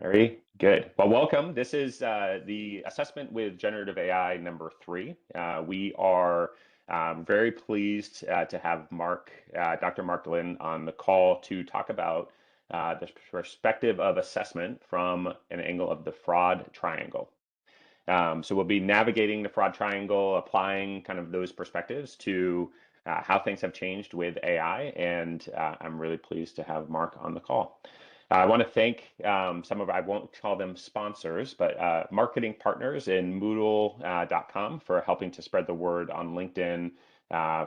Very good. Well, welcome. This is the assessment with generative AI number 3. We are very pleased to have Dr. Mark Glynn on the call to talk about the perspective of assessment from an angle of the fraud triangle. So we'll be navigating the fraud triangle, applying kind of those perspectives to how things have changed with AI, and I'm really pleased to have Mark on the call. I want to thank I won't call them sponsors, but marketing partners in Moodle.com for helping to spread the word on LinkedIn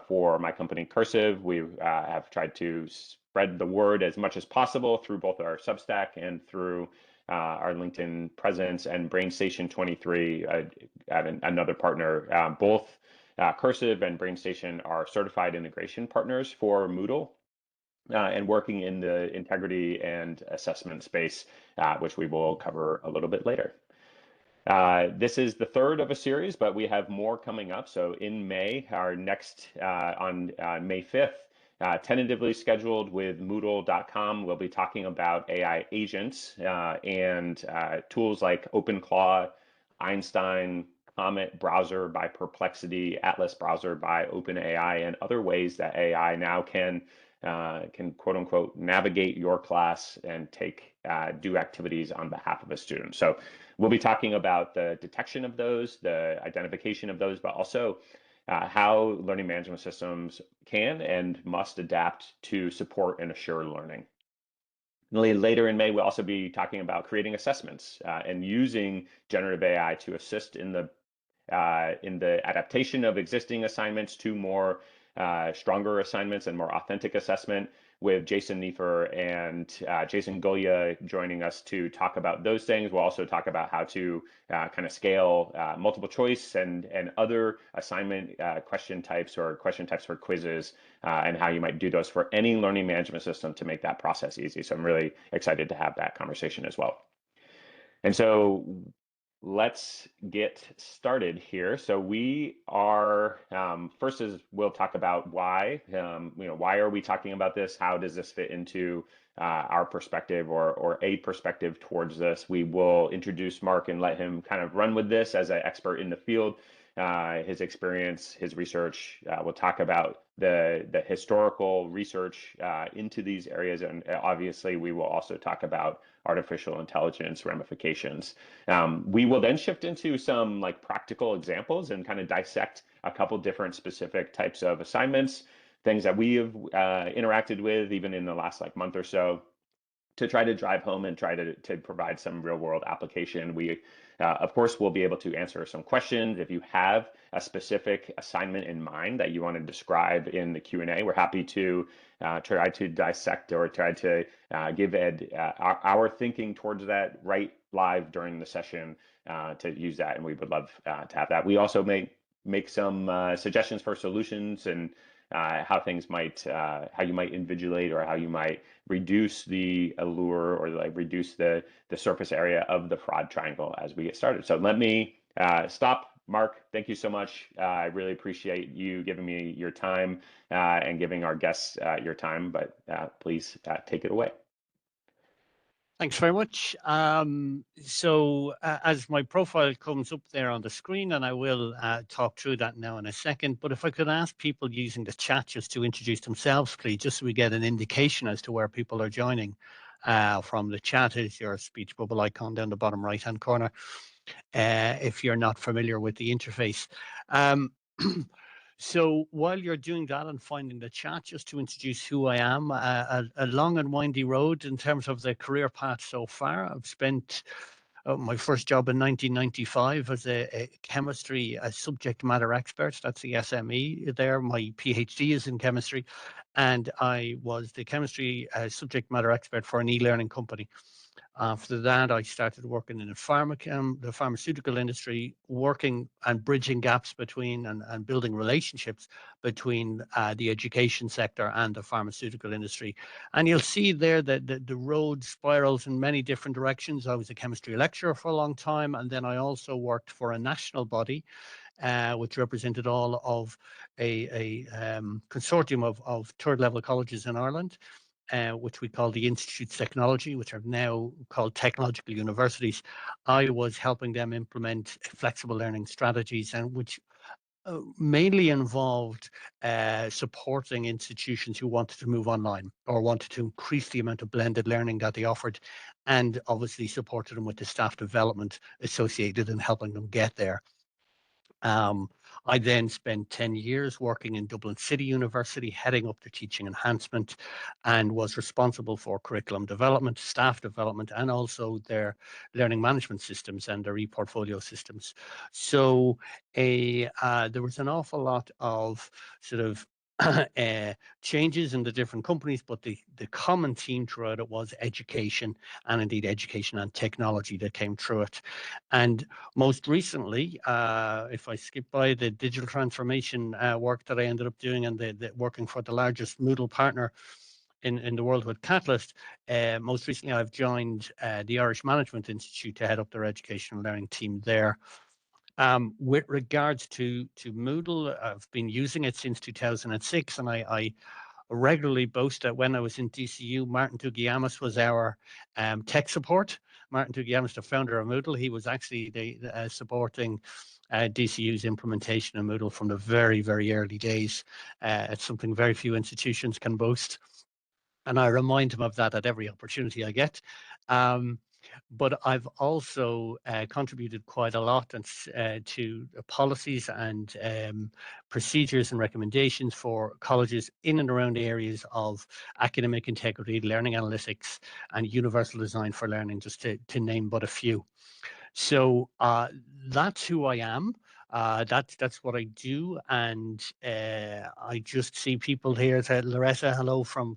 for my company Cursive. We have tried to spread the word as much as possible through both our Substack and through our LinkedIn presence, and BrainStation 23, another partner. Both Cursive and BrainStation are certified integration partners for Moodle. And working in the integrity and assessment space, which we will cover a little bit later. This is the third of a series, but we have more coming up. So in May, our next, on May 5th, tentatively scheduled with Moodle.com, we'll be talking about AI agents and tools like OpenClaw, Einstein, Comet browser by Perplexity, Atlas browser by OpenAI, and other ways that AI now can quote unquote navigate your class and do activities on behalf of a student. So we'll be talking about the detection of those, the identification of those, but also how learning management systems can and must adapt to support and assure learning. Later in May, we'll also be talking about creating assessments and using generative AI to assist in the adaptation of existing assignments to more stronger assignments and more authentic assessment, with Jason Nefer and Jason Golia joining us to talk about those things. We'll also talk about how to kind of scale multiple choice and other assignment question types or question types for quizzes, and how you might do those for any learning management system to make that process easy. So I'm really excited to have that conversation as well. And so let's get started here. So we are first is we'll talk about why. Why are we talking about this? How does this fit into our perspective or a perspective towards this? We will introduce Mark and let him kind of run with this as an expert in the field. His experience, his research. We'll talk about the historical research into these areas, and obviously we will also talk about artificial intelligence ramifications. We will then shift into some like practical examples and kind of dissect a couple different specific types of assignments, things that we have interacted with even in the last month or so, to try to drive home and try to provide some real world application. We, of course, will be able to answer some questions. If you have a specific assignment in mind that you want to describe in the Q&A, we're happy to try to dissect or try to give Ed our thinking towards that right live during the session to use that, and we would love to have that. We also may make some suggestions for solutions and how things might, how you might invigilate or how you might reduce the allure or reduce the surface area of the fraud triangle as we get started. So let me stop. Mark, thank you so much. I really appreciate you giving me your time and giving our guests your time, but please take it away. Thanks very much. As my profile comes up there on the screen, and I will talk through that now in a second, but if I could ask people using the chat just to introduce themselves, please, just so we get an indication as to where people are joining from. The chat is your speech bubble icon down the bottom right-hand corner, if you're not familiar with the interface. So while you're doing that and finding the chat, just to introduce who I am, a long and windy road in terms of the career path so far. I've spent my first job in 1995 as a chemistry subject matter expert. That's the SME there. My PhD is in chemistry, and I was the chemistry subject matter expert for an e-learning company. After that, I started working in the pharmaceutical industry, working and bridging gaps between and building relationships between the education sector and the pharmaceutical industry. And you'll see there that the road spirals in many different directions. I was a chemistry lecturer for a long time, and then I also worked for a national body which represented all of a consortium of third level colleges in Ireland. which we call the Institutes of Technology, which are now called technological universities. I was helping them implement flexible learning strategies, and which mainly involved supporting institutions who wanted to move online or wanted to increase the amount of blended learning that they offered, and obviously supported them with the staff development associated in helping them get there. I then spent 10 years working in Dublin City University, heading up the teaching enhancement, and was responsible for curriculum development, staff development, and also their learning management systems and their e-portfolio systems. So there was an awful lot of sort of changes in the different companies, but the common theme throughout it was education, and indeed education and technology that came through it. And most recently, if I skip by the digital transformation work that I ended up doing, and the working for the largest Moodle partner in the world with Catalyst, most recently I've joined the Irish Management Institute to head up their educational learning team there. With regards to Moodle, I've been using it since 2006, and I regularly boast that when I was in DCU, Martin Tugiamis was our tech support. Martin Tugiamis, the founder of Moodle, he was actually supporting DCU's implementation of Moodle from the very, very early days. It's something very few institutions can boast, and I remind him of that at every opportunity I get. But I've also contributed quite a lot to policies and procedures and recommendations for colleges in and around areas of academic integrity, learning analytics, and universal design for learning, just to name but a few. So that's who I am. That's what I do, and I just see people here. Loretta, hello from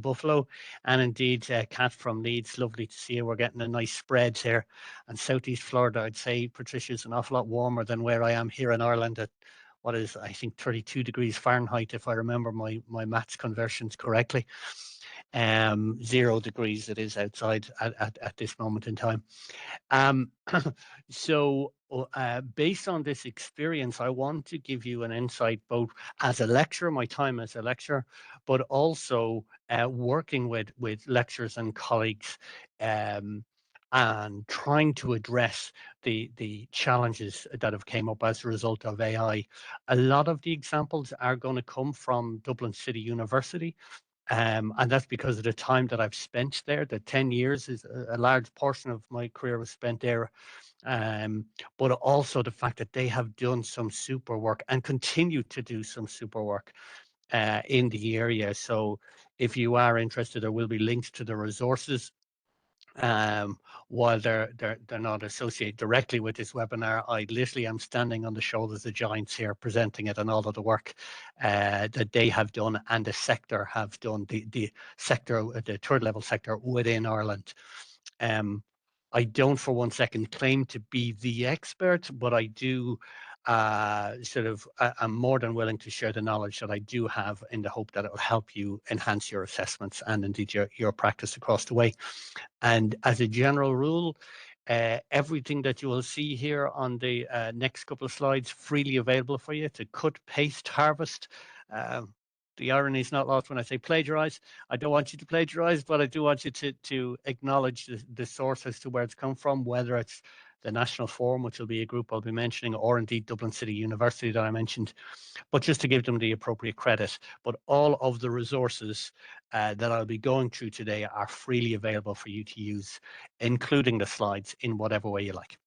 Buffalo, and indeed Kat from Leeds. Lovely to see you. We're getting a nice spread here, and Southeast Florida, I'd say, Patricia's an awful lot warmer than where I am here in Ireland at what is, I think, 32 degrees Fahrenheit, if I remember my maths conversions correctly. 0 degrees it is outside at this moment in time. So based on this experience, I want to give you an insight both as a lecturer, my time as a lecturer, but also working with lecturers and colleagues and trying to address the challenges that have came up as a result of AI. A lot of the examples are going to come from Dublin City University. And that's because of the time that I've spent there. The 10 years is a large portion of my career was spent there. But also the fact that they have done some super work and continue to do some super work in the area. So if you are interested, there will be links to the resources. While they're not associated directly with this webinar, I literally am standing on the shoulders of giants here, presenting it and all of the work that they have done and the sector have done, the sector, the third level sector within Ireland. I don't for one second claim to be the expert, but I do I'm more than willing to share the knowledge that I do have in the hope that it will help you enhance your assessments and indeed your practice across the way. And as a general rule, everything that you will see here on the next couple of slides freely available for you to cut, paste, harvest. The irony is not lost when I say plagiarize. I don't want you to plagiarize, but I do want you to acknowledge the source as to where it's come from, whether it's the National Forum, which will be a group I'll be mentioning, or indeed Dublin City University that I mentioned, but just to give them the appropriate credit. But all of the resources that I'll be going through today are freely available for you to use, including the slides in whatever way you like.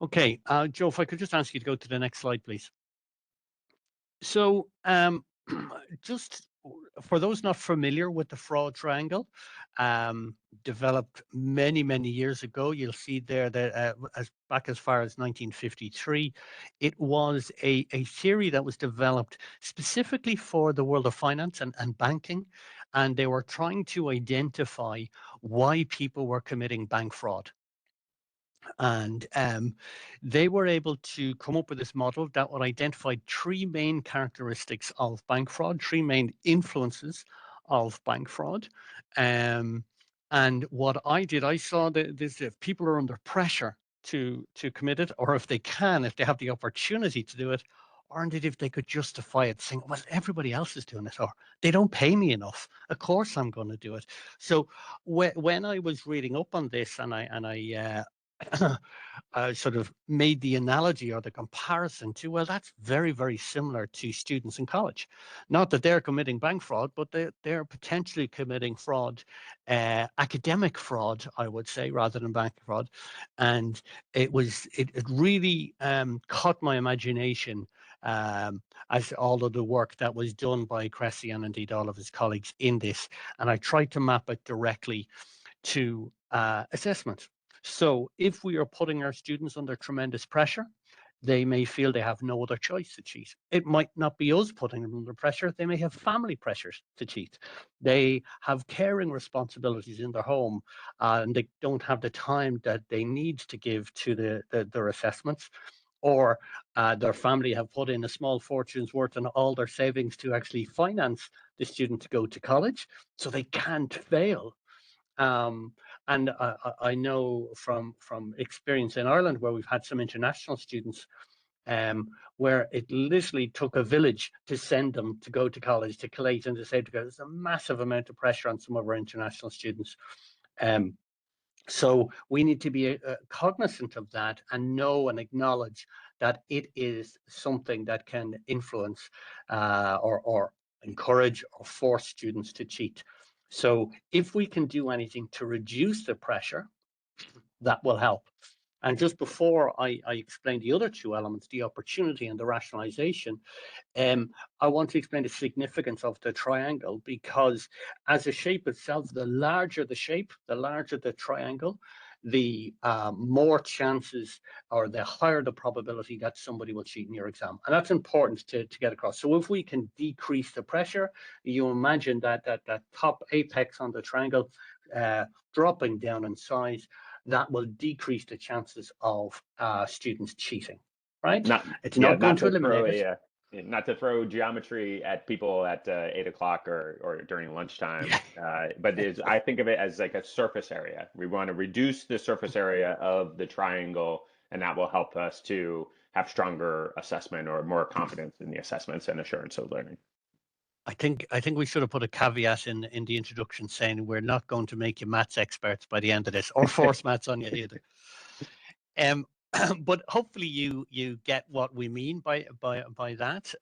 Okay, Joe, if I could just ask you to go to the next slide, please. So just for those not familiar with the fraud triangle, developed many, many years ago, you'll see there that back as far as 1953, it was a theory that was developed specifically for the world of finance and banking, and they were trying to identify why people were committing bank fraud. And they were able to come up with this model that would identify three main characteristics of bank fraud, three main influences of bank fraud. And what I did, I saw that if people are under pressure to commit it, or if they have the opportunity to do it, or indeed if they could justify it saying, well, everybody else is doing it, or they don't pay me enough, of course I'm going to do it. So when I was reading up on this, and I sort of made the analogy or the comparison to, well, that's very, very similar to students in college. Not that they're committing bank fraud, but they're potentially committing fraud, academic fraud, I would say, rather than bank fraud. And it really caught my imagination, as all of the work that was done by Cressey and indeed all of his colleagues in this. And I tried to map it directly to assessment. So if we are putting our students under tremendous pressure, they may feel they have no other choice to cheat. It might not be us putting them under pressure. They may have family pressures to cheat. They have caring responsibilities in their home, and they don't have the time that they need to give to their assessments. Or their family have put in a small fortune's worth and all their savings to actually finance the student to go to college, so they can't fail. And I know from experience in Ireland, where we've had some international students, where it literally took a village to send them to go to college, to collate and to save together. There's a massive amount of pressure on some of our international students. So we need to be cognizant of that and know and acknowledge that it is something that can influence or encourage or force students to cheat. So if we can do anything to reduce the pressure, that will help. And just before I explain the other two elements, the opportunity and the rationalization, I want to explain the significance of the triangle, because as a shape itself, the larger the shape, the larger the triangle, the more chances, or the higher the probability that somebody will cheat in your exam. And that's important to get across. So if we can decrease the pressure, you imagine that top apex on the triangle dropping down in size, that will decrease the chances of students cheating, right? It's not going to eliminate it. Not to throw geometry at people at 8 o'clock or during lunchtime, but I think of it as like a surface area. We want to reduce the surface area of the triangle, and that will help us to have stronger assessment or more confidence in the assessments and assurance of learning. I think we should have put a caveat in the introduction saying we're not going to make you maths experts by the end of this, or force maths on you either. But hopefully you get what we mean by that.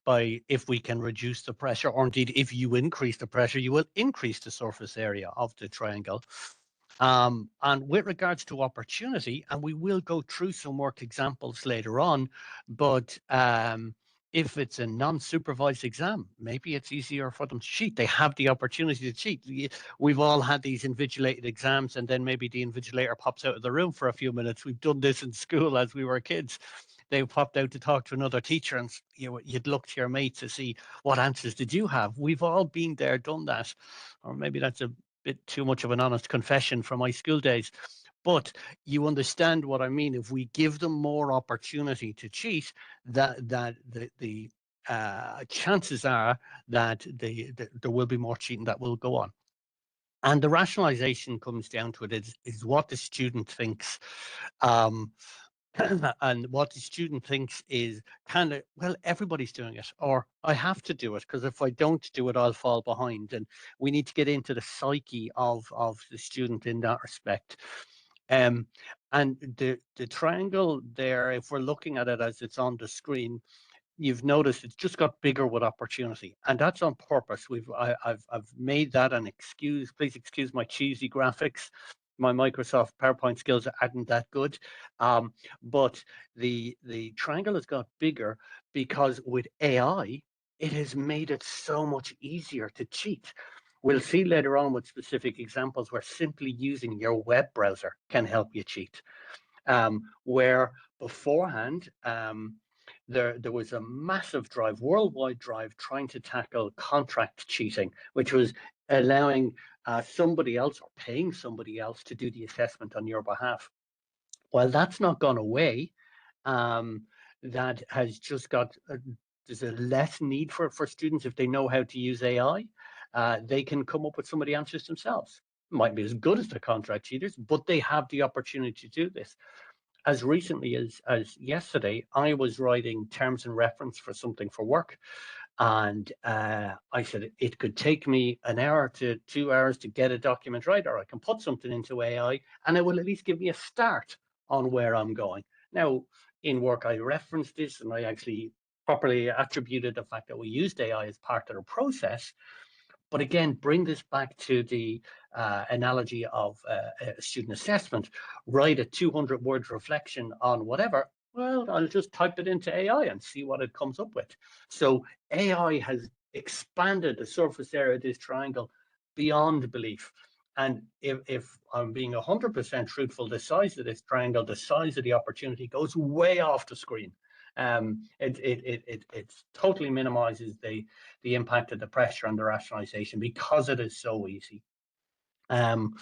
By if we can reduce the pressure, or indeed if you increase the pressure, you will increase the surface area of the triangle. And with regards to opportunity, and we will go through some work examples later on, but if it's a non-supervised exam, maybe it's easier for them to cheat. They have the opportunity to cheat. We've all had these invigilated exams, and then maybe the invigilator pops out of the room for a few minutes. We've done this in school as we were kids. They popped out to talk to another teacher, and you'd look to your mate to see what answers did you have. We've all been there, done that. Or maybe that's a bit too much of an honest confession from my school days. But you understand what I mean. If we give them more opportunity to cheat, that the chances are that there will be more cheating that will go on. And the rationalization comes down to it is what the student thinks. And what the student thinks is kind of, well, everybody's doing it, or I have to do it because if I don't do it, I'll fall behind. And we need to get into the psyche of the student in that respect. And the triangle there, if we're looking at it as it's on the screen, you've noticed it's just got bigger with opportunity, and that's on purpose. I've made that an excuse. Please excuse my cheesy graphics. My Microsoft PowerPoint skills aren't that good, but the triangle has got bigger because with AI, it has made it so much easier to cheat. We'll see later on with specific examples where simply using your web browser can help you cheat. Where beforehand, there was a massive drive, worldwide drive, trying to tackle contract cheating, which was allowing somebody else or paying somebody else to do the assessment on your behalf. Well, that's not gone away. That has just got, there's a less need for students. If they know how to use AI, they can come up with some of the answers themselves. Might be as good as the contract cheaters, but they have the opportunity to do this. as recently as yesterday, I was writing terms and reference for something for work. And I said it could take me an hour to 2 hours to get a document right, or I can put something into AI and it will at least give me a start on where I'm going. Now, in work, I referenced this and I actually properly attributed the fact that we used AI as part of the process. But again, bring this back to the analogy of a student assessment. Write a 200-word reflection on whatever. Well, I'll just type it into AI and see what it comes up with. So AI has expanded the surface area of this triangle beyond belief. And if I'm being 100% truthful, the size of this triangle, the size of the opportunity goes way off the screen. It totally minimizes the impact of the pressure and the rationalization because it is so easy. And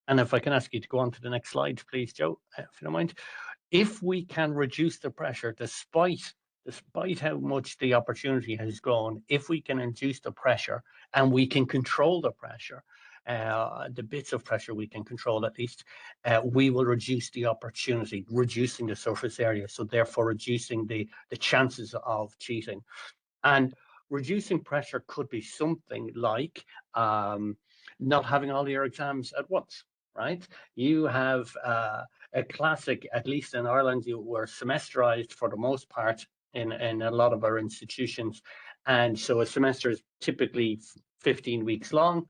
if I can ask you to go on to the next slide, please, Joe, if you don't mind. If we can reduce the pressure despite how much the opportunity has grown, if we can reduce the pressure and we can control the pressure, the bits of pressure we can control at least, we will reduce the opportunity, reducing the surface area, so therefore reducing the chances of cheating. And reducing pressure could be something like not having all your exams at once, right? You have a classic, at least in Ireland, you were semesterized for the most part in a lot of our institutions. And so a semester is typically 15 weeks long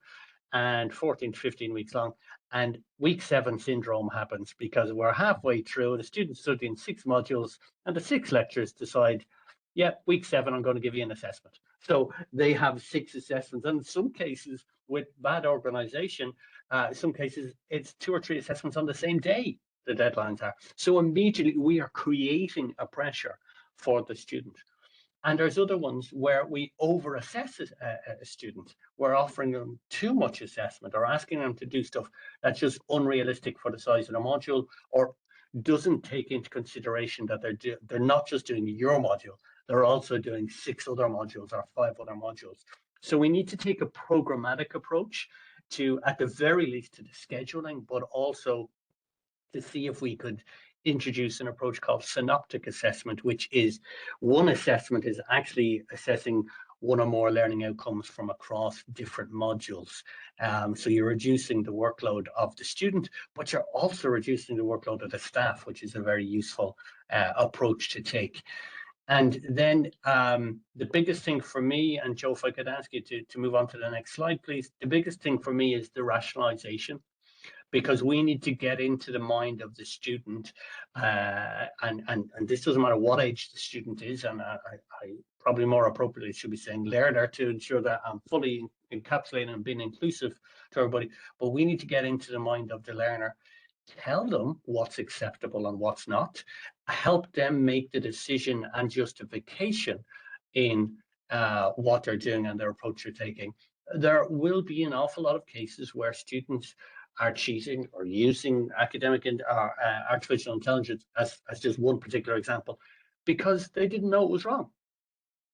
and 14 to 15 weeks long. And week 7 syndrome happens because we're halfway through, the students studying 6 modules, and the 6 lecturers decide, yeah, week 7, I'm going to give you an assessment. So they have 6 assessments. And in some cases, with bad organization, some cases, it's 2 or 3 assessments on the same day the deadlines are. So immediately we are creating a pressure for the student. And there's other ones where we over-assess a student. We're offering them too much assessment or asking them to do stuff that's just unrealistic for the size of the module, or doesn't take into consideration that they're not just doing your module, they're also doing 6 other modules or 5 other modules. So we need to take a programmatic approach to, at the very least, to the scheduling, but also to see if we could introduce an approach called synoptic assessment, which is one assessment is actually assessing one or more learning outcomes from across different modules. So you're reducing the workload of the student, but you're also reducing the workload of the staff, which is a very useful approach to take. And then the biggest thing for me, and Joe, if I could ask you to move on to the next slide, please. The biggest thing for me is the rationalization, because we need to get into the mind of the student, and this doesn't matter what age the student is, and I probably more appropriately should be saying learner, to ensure that I'm fully encapsulating and being inclusive to everybody. But we need to get into the mind of the learner, tell them what's acceptable and what's not, help them make the decision and justification in what they're doing and their approach they're taking. There will be an awful lot of cases where students are cheating or using academic and artificial intelligence as just one particular example, because they didn't know it was wrong.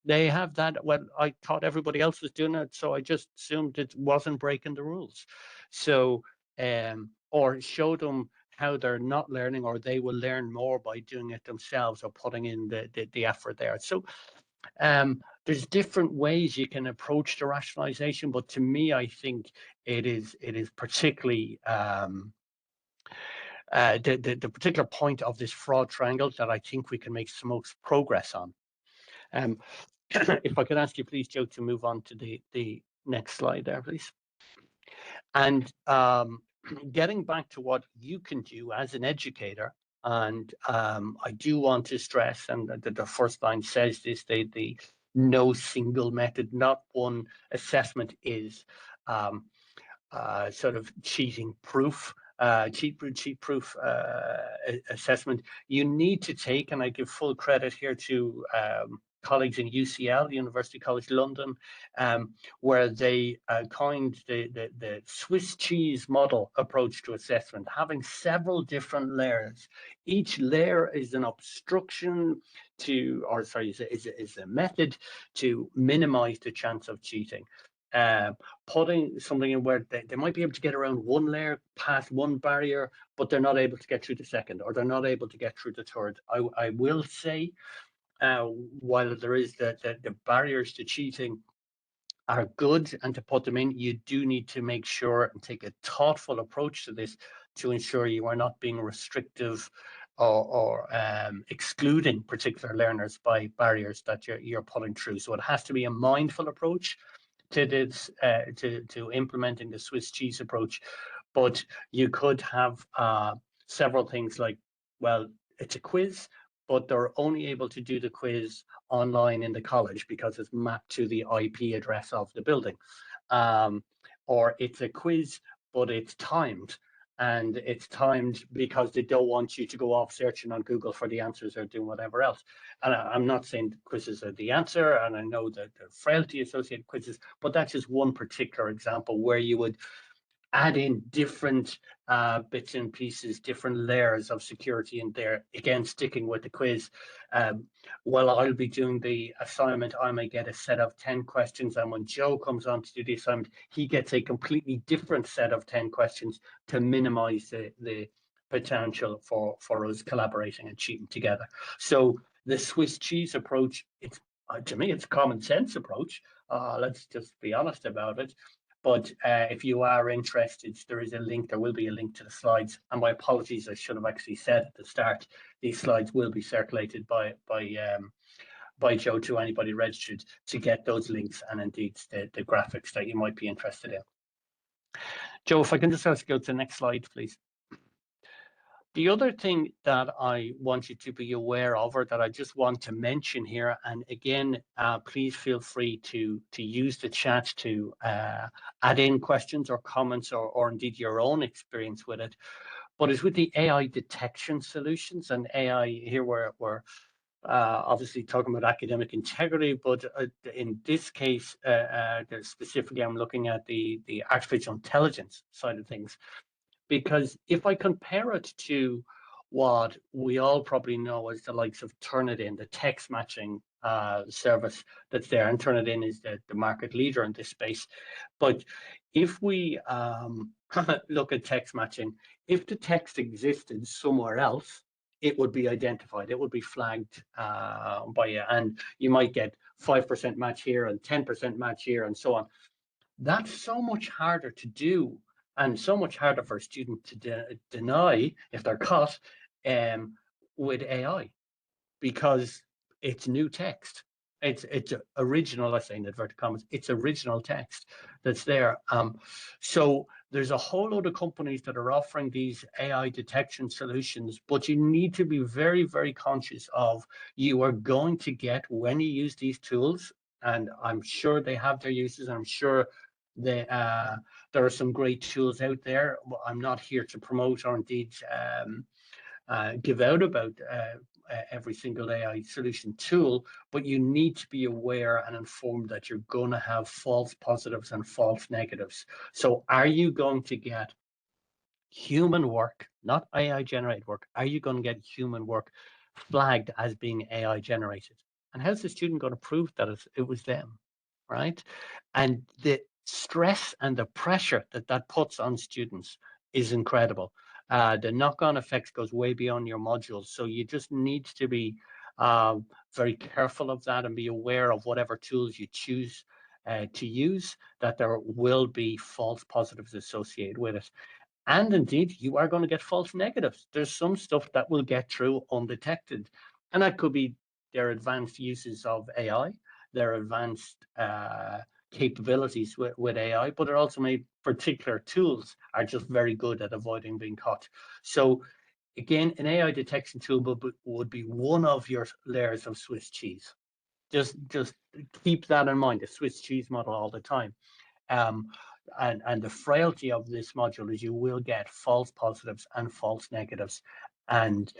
They have that, well, I thought everybody else was doing it, so I just assumed it wasn't breaking the rules. So, or show them how they're not learning, or they will learn more by doing it themselves or putting in the effort there. So there's different ways you can approach the rationalization, but to me, I think it is particularly the particular point of this fraud triangle that I think we can make some most progress on. If I could ask you, please, Joe, to move on to the next slide there, please. And getting back to what you can do as an educator, and I do want to stress, and the first line says this, the no single method, not one assessment is sort of cheating proof. Cheat proof assessment. You need to take, and I give full credit here to colleagues in UCL, University College London, where they coined the Swiss cheese model approach to assessment, having several different layers. Each layer is an obstruction to, or sorry, is a method to minimize the chance of cheating. putting something in where they might be able to get around one layer, past one barrier, but they're not able to get through the second, or they're not able to get through the third. I will say, while there is the barriers to cheating are good, and to put them in, you do need to make sure and take a thoughtful approach to this to ensure you are not being restrictive or excluding particular learners by barriers that you're putting through. So it has to be a mindful approach to this, to implementing the Swiss cheese approach. But you could have several things like, well, it's a quiz, but they're only able to do the quiz online in the college because it's mapped to the IP address of the building. Or it's a quiz, but it's timed. And it's timed because they don't want you to go off searching on Google for the answers or doing whatever else. And I'm not saying quizzes are the answer, and I know that the frailty associated quizzes, but that's just one particular example where you would add in different bits and pieces, different layers of security in there. Again, sticking with the quiz, while I'll be doing the assignment, I may get a set of 10 questions, and when Joe comes on to do the assignment, he gets a completely different set of 10 questions to minimize the potential for us collaborating and cheating together. So the Swiss cheese approach, it's to me, it's a common sense approach. Let's just be honest about it. But if you are interested, there is a link. There will be a link to the slides. And my apologies, I should have actually said at the start, these slides will be circulated by Joe to anybody registered to get those links, and indeed the graphics that you might be interested in. Joe, if I can just ask you to go to the next slide, please. The other thing that I want you to be aware of, or that I just want to mention here, and again, please feel free to use the chat to add in questions or comments, or indeed your own experience with it, but it's with the AI detection solutions. And AI here, we're obviously talking about academic integrity, but in this case, specifically, I'm looking at the artificial intelligence side of things. Because if I compare it to what we all probably know as the likes of Turnitin, the text matching service that's there, and Turnitin is the market leader in this space. But if we look at text matching, if the text existed somewhere else, it would be identified, it would be flagged by you, and you might get 5% match here and 10% match here and so on. That's so much harder to do, and so much harder for a student to deny if they're caught with AI, because it's new text. It's original, I say in inverted commas, it's original text that's there. So there's a whole load of companies that are offering these AI detection solutions, but you need to be very, very conscious of, you are going to get, when you use these tools, and I'm sure they have their uses, and I'm sure there are some great tools out there. I'm not here to promote or indeed give out about every single AI solution tool, but you need to be aware and informed that you're going to have false positives and false negatives. So are you going to get human work, not AI generated work? Are you going to get human work flagged as being AI generated? And how's the student going to prove that it was them, right? And the stress and the pressure that puts on students is incredible. The knock-on effects goes way beyond your modules. So you just need to be very careful of that, and be aware of whatever tools you choose to use, that there will be false positives associated with it. And indeed, you are going to get false negatives. There's some stuff that will get through undetected. And that could be their advanced uses of AI, their advanced capabilities with AI, but it also may particular tools are just very good at avoiding being caught. So again, an AI detection tool would be one of your layers of Swiss cheese. Just keep that in mind, the Swiss cheese model all the time. And the frailty of this module is you will get false positives and false negatives, and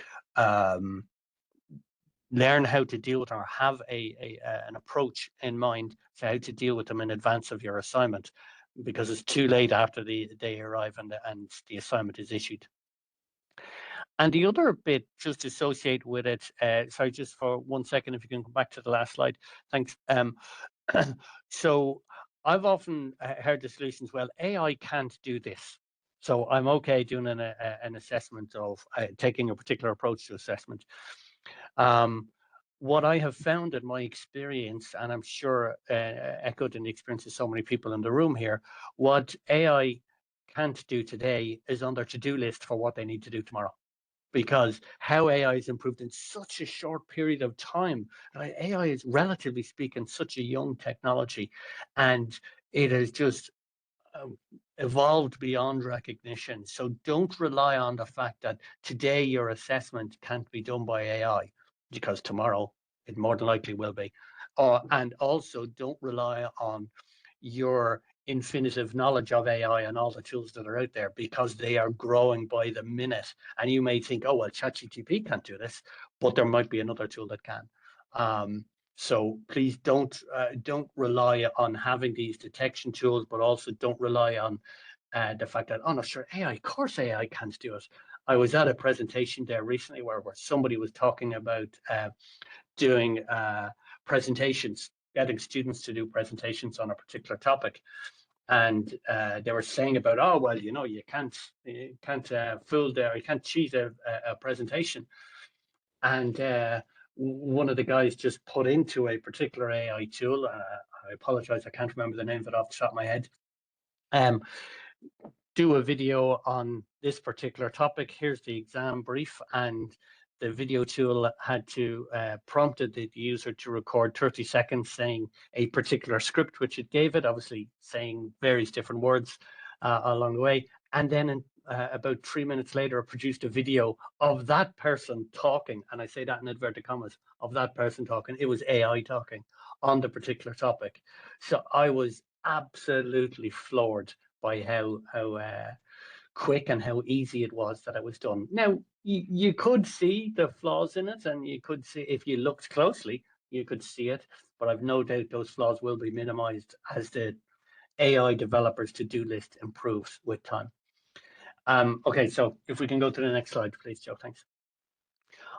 learn how to deal with, or have an approach in mind for how to deal with them in advance of your assignment, because it's too late after they arrive and the assignment is issued. And the other bit just associated with it, sorry, just for 1 second, if you can come back to the last slide, thanks. So I've often heard the solutions, well, AI can't do this. So I'm okay doing an assessment of taking a particular approach to assessment. What I have found in my experience, and I'm sure echoed in the experience of so many people in the room here, what AI can't do today is on their to-do list for what they need to do tomorrow. Because how AI has improved in such a short period of time. Right? AI is, relatively speaking, such a young technology, and it has just evolved beyond recognition. So don't rely on the fact that today your assessment can't be done by AI, because tomorrow it more than likely will be. And also don't rely on your infinitive knowledge of AI and all the tools that are out there, because they are growing by the minute. And you may think, oh, well, ChatGPT can't do this, but there might be another tool that can. So please don't rely on having these detection tools, but also don't rely on the fact that, oh no, sure, AI, of course AI can't do it. I was at a presentation there recently where somebody was talking about doing presentations, getting students to do presentations on a particular topic. And they were saying about, oh, well, you know, you can't fool there, you can't cheat a presentation. And one of the guys just put into a particular AI tool, I apologize, I can't remember the name of it off the top of my head, do a video on this particular topic. Here's the exam brief, and the video tool had to prompted the user to record 30 seconds saying a particular script, which it gave it, obviously saying various different words along the way. And then about 3 minutes later, it produced a video of that person talking. And I say that in inverted commas, of that person talking. It was AI talking on the particular topic. So I was absolutely floored by how quick and how easy it was that it was done. Now, you could see the flaws in it, and you could see, if you looked closely, you could see it, but I've no doubt those flaws will be minimized as the AI developers to-do list improves with time. Okay, so if we can go to the next slide, please, Joe, thanks.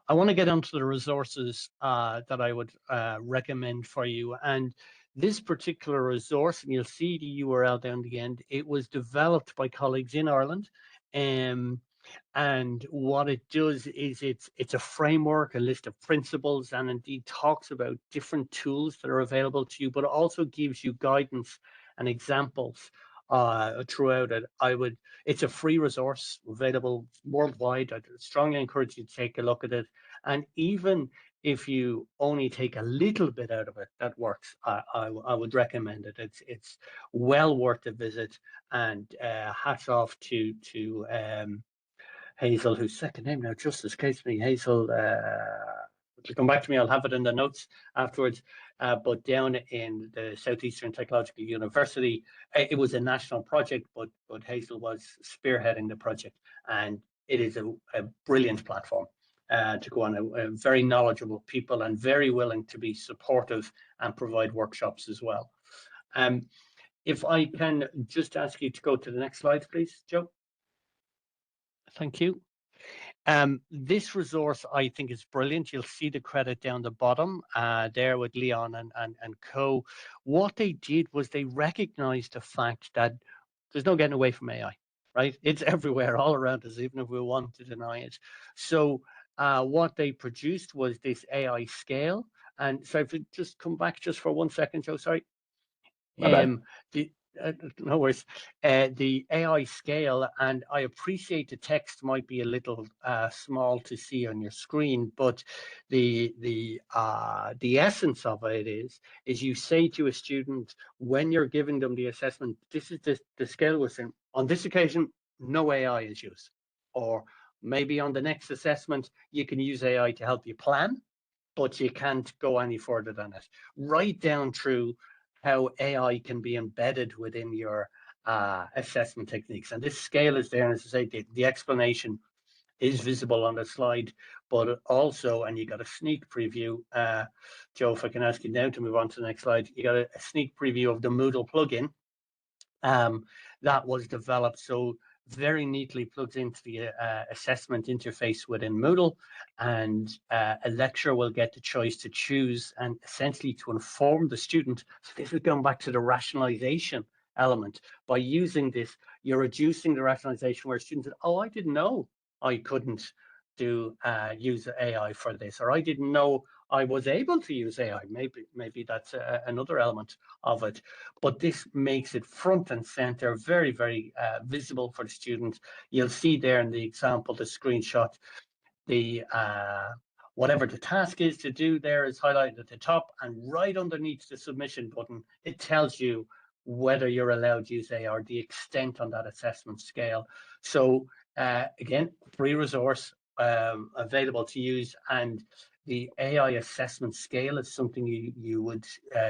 I want to get onto the resources that I would recommend for you. And this particular resource, and you'll see the URL down the end, it was developed by colleagues in Ireland. And what it does is it's a framework, a list of principles, and indeed talks about different tools that are available to you, but it also gives you guidance and examples throughout it. It's a free resource available worldwide. I'd strongly encourage you to take a look at it. And even if you only take a little bit out of it, that works. I would recommend it. It's well worth a visit. And hats off to Hazel, whose second name now just escapes me. Hazel, to come back to me, I'll have it in the notes afterwards. But down in the Southeastern Technological University, it was a national project, but Hazel was spearheading the project, and it is a brilliant platform to go on. Very knowledgeable people and very willing to be supportive and provide workshops as well. If I can just ask you to go to the next slide, please, Joe. Thank you. This resource, I think, is brilliant. You'll see the credit down the bottom there with Leon and co. What they did was they recognized the fact that there's no getting away from AI, right? It's everywhere, all around us, even if we want to deny it. So what they produced was this AI scale. And so if you just come back just for 1 second, Joe, sorry. No worries. The AI scale, and I appreciate the text might be a little small to see on your screen, but the essence of it is you say to a student when you're giving them the assessment, this is the scale we're saying. On this occasion, no AI is used, or maybe on the next assessment you can use AI to help you plan, but you can't go any further than it. Right down through how AI can be embedded within your assessment techniques. And this scale is there, and as I say, the explanation is visible on the slide, but also, and you got a sneak preview, Joe, if I can ask you now to move on to the next slide, you got a sneak preview of the Moodle plugin that was developed. So very neatly plugs into the assessment interface within Moodle, and a lecturer will get the choice to choose and essentially to inform the student. So this is going back to the rationalization element. By using this, you're reducing the rationalization where students said, oh, I didn't know I couldn't use AI for this, or I didn't know I was able to use AI. Maybe that's another element of it. But this makes it front and center, very, very visible for the student. You'll see there in the example, the screenshot, the whatever the task is to do there is highlighted at the top, and right underneath the submission button, it tells you whether you're allowed to use AI or the extent on that assessment scale. So again, free resource available to use, and the AI assessment scale is something you would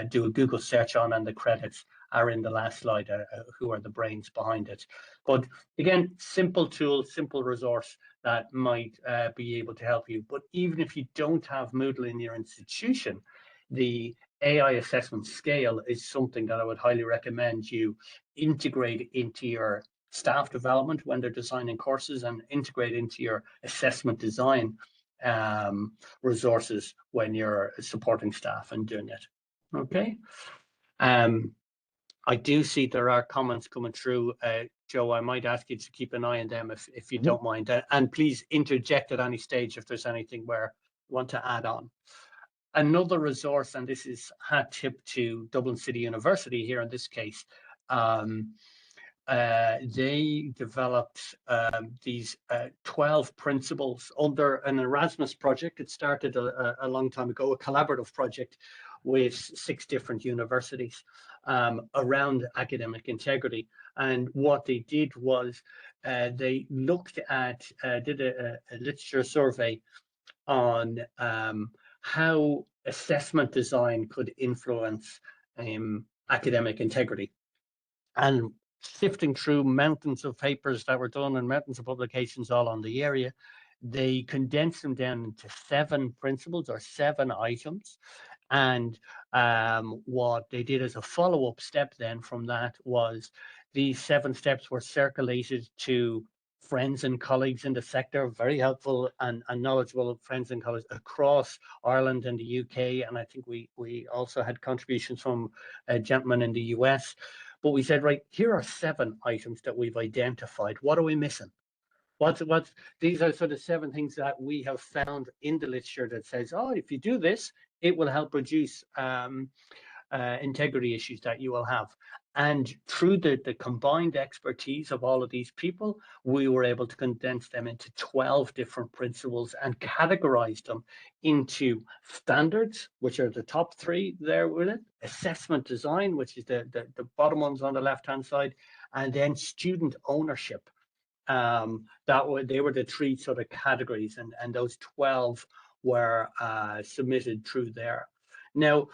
do a Google search on, and the credits are in the last slide, who are the brains behind it. But again, simple tool, simple resource that might be able to help you. But even if you don't have Moodle in your institution, the AI assessment scale is something that I would highly recommend you integrate into your staff development when they're designing courses, and integrate into your assessment design resources when you're supporting staff and doing it. Okay. I do see there are comments coming through. Joe, I might ask you to keep an eye on them if you don't mind. And please interject at any stage if there's anything where you want to add on. Another resource, and this is hat tip to Dublin City University here in this case, they developed these 12 principles under an Erasmus project. It started a long time ago, a collaborative project with 6 different universities around academic integrity. And what they did was they looked at, did a literature survey on how assessment design could influence academic integrity. And sifting through mountains of papers that were done and mountains of publications all on the area, they condensed them down into 7 principles or 7 items. And what they did as a follow-up step then from that was these 7 steps were circulated to friends and colleagues in the sector, very helpful and knowledgeable friends and colleagues across Ireland and the UK. And I think we also had contributions from a gentleman in the US. But we said, right, here are 7 items that we've identified. What are we missing? These are sort of 7 things that we have found in the literature that says, oh, if you do this, it will help reduce integrity issues that you will have. And through the combined expertise of all of these people, we were able to condense them into 12 different principles and categorize them into standards, which are the top 3 there with it, assessment design, which is the bottom ones on the left-hand side, and then student ownership. They were the 3 sort of categories, and those 12 were submitted through there. Now,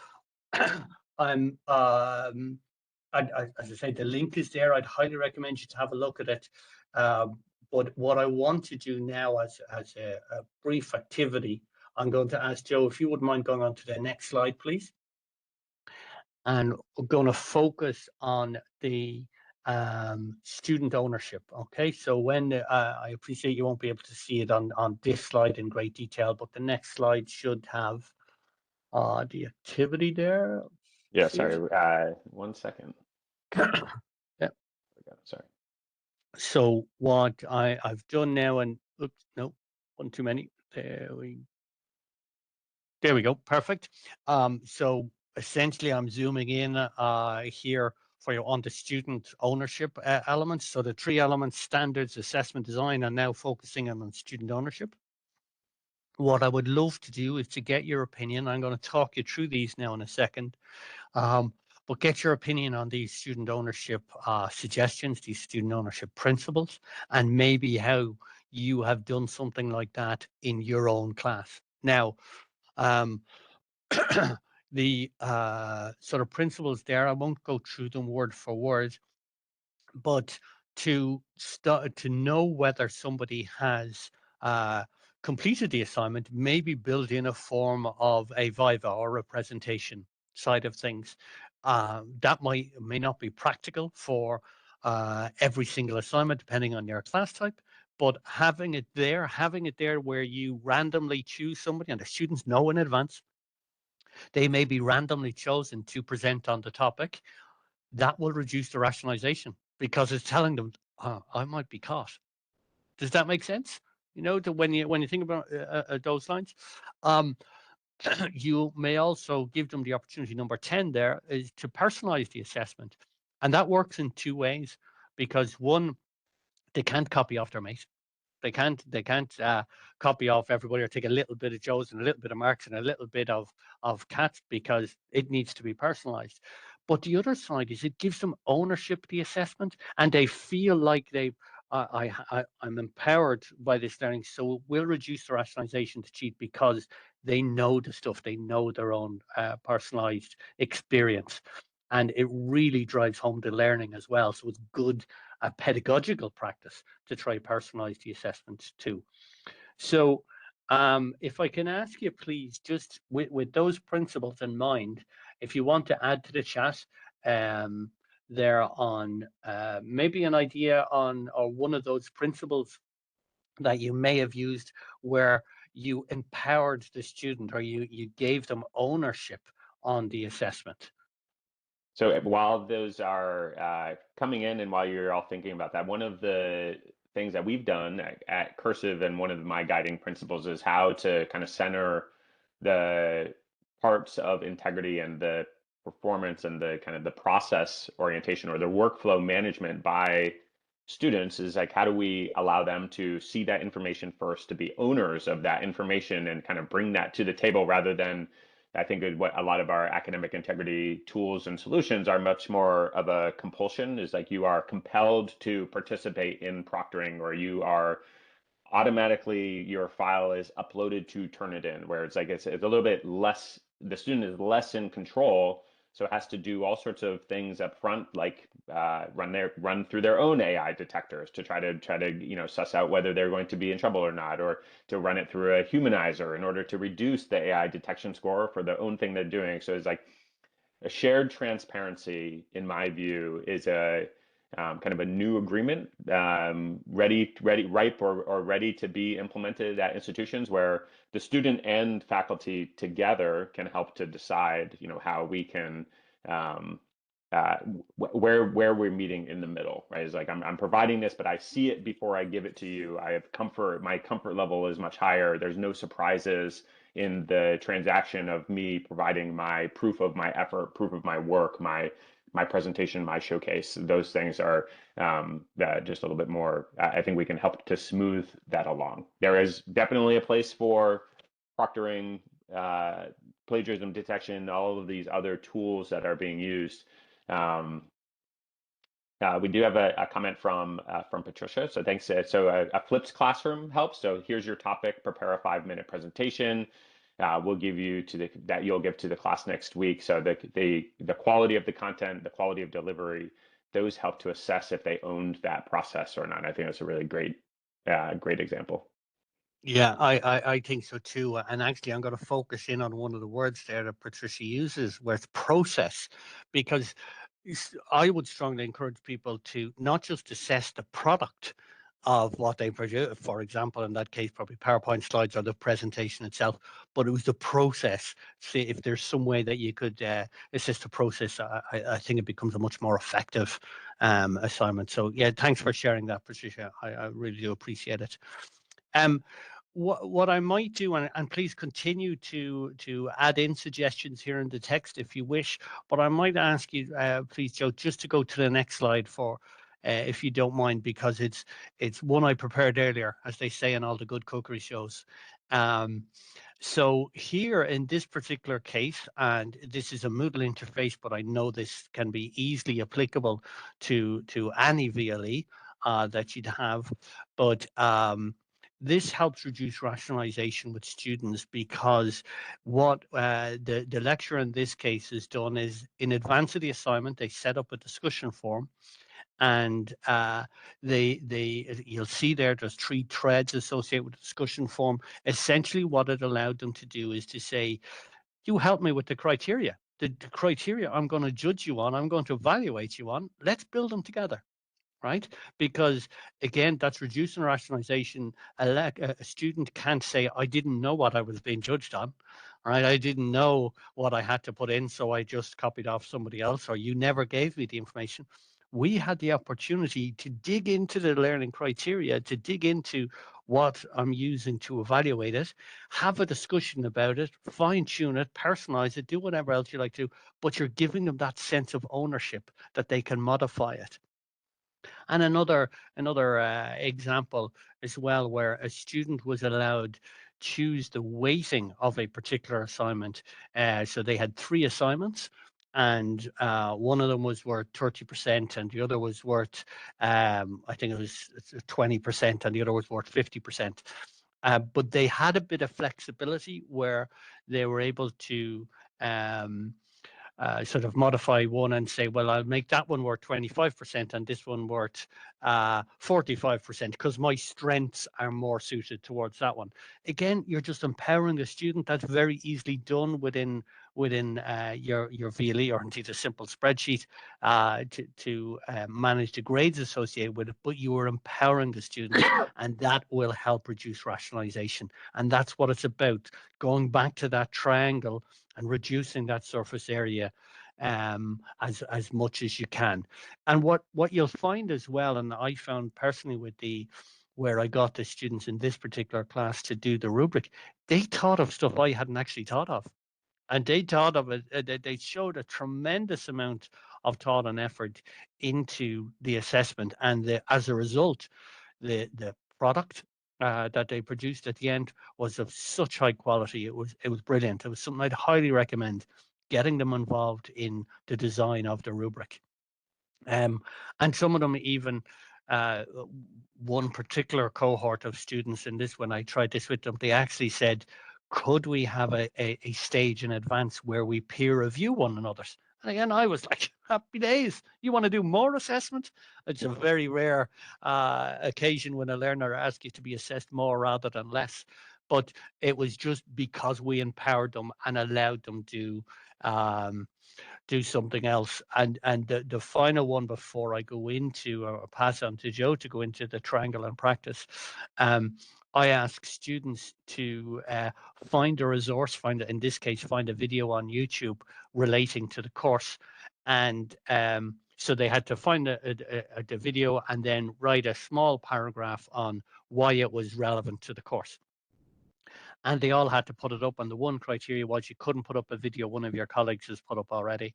as I say, the link is there. I'd highly recommend you to have a look at it. But what I want to do now as a brief activity, I'm going to ask Joe if you wouldn't mind going on to the next slide, please. And we're going to focus on the student ownership. Okay, so when I appreciate you won't be able to see it on this slide in great detail, but the next slide should have the activity there. Yeah, sorry. 1 second. Yeah. Sorry. So what I've done now, and oops, no, one too many. There we go. Perfect. So essentially, I'm zooming in here for you on the student ownership elements. So the 3 elements: standards, assessment design, and now focusing on student ownership. What I would love to do is to get your opinion. I'm going to talk you through these now in a second. But get your opinion on these student ownership suggestions, these student ownership principles, and maybe how you have done something like that in your own class. Now, the sort of principles there, I won't go through them word for word, but to know whether somebody has completed the assignment, maybe build in a form of a viva or a presentation side of things. That may not be practical for every single assignment, depending on your class type. But having it there where you randomly choose somebody and the students know in advance, they may be randomly chosen to present on the topic, that will reduce the rationalization because it's telling them, I might be caught. Does that make sense? When you think about those lines, um, you may also give them the opportunity. Number 10 there is to personalize the assessment, and that works in two ways. Because one, they can't copy off their mate. They can't copy off everybody or take a little bit of Joe's and a little bit of Mark's and a little bit of Cat's, because it needs to be personalized. But the other side is it gives them ownership of the assessment, and they feel like I'm empowered by this learning. So it will reduce the rationalization to cheat because they know the stuff, they know their own personalized experience. And it really drives home the learning as well. So it's good pedagogical practice to try personalize the assessment too. So if I can ask you, please, just with those principles in mind, if you want to add to the chat there on maybe an idea on or one of those principles that you may have used where you empowered the student or you gave them ownership on the assessment. So while those are coming in and while you're all thinking about that, one of the things that we've done at Cursive and one of my guiding principles is how to kind of center the parts of integrity and the performance and the kind of the process orientation or the workflow management by students is like, how do we allow them to see that information first, to be owners of that information and kind of bring that to the table rather than I think what a lot of our academic integrity tools and solutions are much more of a compulsion, is like you are compelled to participate in proctoring or you are automatically your file is uploaded to Turnitin, where it's like it's a little bit less, the student is less in control, so it has to do all sorts of things up front, like run through their own AI detectors to try to suss out whether they're going to be in trouble or not, or to run it through a humanizer in order to reduce the AI detection score for the own thing they're doing. So it's like a shared transparency, in my view, is a kind of a new agreement, ripe or ready to be implemented at institutions where the student and faculty together can help to decide, how we can, where we're meeting in the middle, right? It's like I'm providing this, but I see it before I give it to you. I have comfort. My comfort level is much higher. There's no surprises in the transaction of me providing my proof of my effort, proof of my work, my presentation, my showcase. Those things are just a little bit more. I think we can help to smooth that along. There is definitely a place for proctoring, plagiarism detection, all of these other tools that are being used. We do have a comment from Patricia. So thanks. So a flipped classroom helps. So here's your topic. Prepare a 5-minute presentation. We'll give you that you'll give to the class next week. So the quality of the content, the quality of delivery, those help to assess if they owned that process or not. I think that's a really great example. Yeah, I think so too. And actually, I'm going to focus in on one of the words there that Patricia uses, where it's process, because I would strongly encourage people to not just assess the product of what they produce, for example, in that case, probably PowerPoint slides or the presentation itself, but it was the process. See if there's some way that you could assess the process. I think it becomes a much more effective assignment. So yeah, thanks for sharing that, Patricia. I really do appreciate it. Um, what I might do, and please continue to add in suggestions here in the text if you wish, but I might ask you, please, Joe, just to go to the next slide if you don't mind, because it's one I prepared earlier, as they say in all the good cookery shows. So here in this particular case, and this is a Moodle interface, but I know this can be easily applicable to any VLE that you'd have, but this helps reduce rationalization with students because what the lecturer in this case has done is in advance of the assignment, they set up a discussion forum and you'll see there's 3 threads associated with the discussion forum. Essentially what it allowed them to do is to say, you help me with the criteria. The criteria I'm going to judge you on, I'm going to evaluate you on, let's build them together. right? Because again, that's reducing rationalization. A student can't say, I didn't know what I was being judged on, right? I didn't know what I had to put in, so I just copied off somebody else, or you never gave me the information. We had the opportunity to dig into the learning criteria, to dig into what I'm using to evaluate it, have a discussion about it, fine tune it, personalize it, do whatever else you like to, but you're giving them that sense of ownership that they can modify it. And another example as well, where a student was allowed choose the weighting of a particular assignment. So they had 3 assignments, and one of them was worth 30%, and the other was worth, I think it was 20%, and the other was worth 50%. But they had a bit of flexibility where they were able to sort of modify one and say, well, I'll make that one worth 25% and this one worth 45% because my strengths are more suited towards that one. Again, you're just empowering the student. That's very easily done within your VLE, or indeed a simple spreadsheet to manage the grades associated with it, but you are empowering the student, and that will help reduce rationalization. And that's what it's about, going back to that triangle and reducing that surface area as much as you can. And what you'll find as well, and I found personally with where I got the students in this particular class to do the rubric, they thought of stuff I hadn't actually thought of. And they thought of it, they showed a tremendous amount of thought and effort into the assessment. And as a result, the product that they produced at the end was of such high quality. It was brilliant. It was something I'd highly recommend getting them involved in the design of the rubric. And some of them even, one particular cohort of students in this, when I tried this with them, they actually said, could we have a stage in advance where we peer review one another's? And again, I was like, happy days. You want to do more assessment? It's a very rare occasion when a learner asks you to be assessed more rather than less. But it was just because we empowered them and allowed them to do something else. And the final one before I go into, or pass on to Joe to go into the triangle and practice, I ask students to find a resource, in this case, find a video on YouTube relating to the course. And so they had to find the video and then write a small paragraph on why it was relevant to the course. And they all had to put it up. And the one criteria was you couldn't put up a video one of your colleagues has put up already.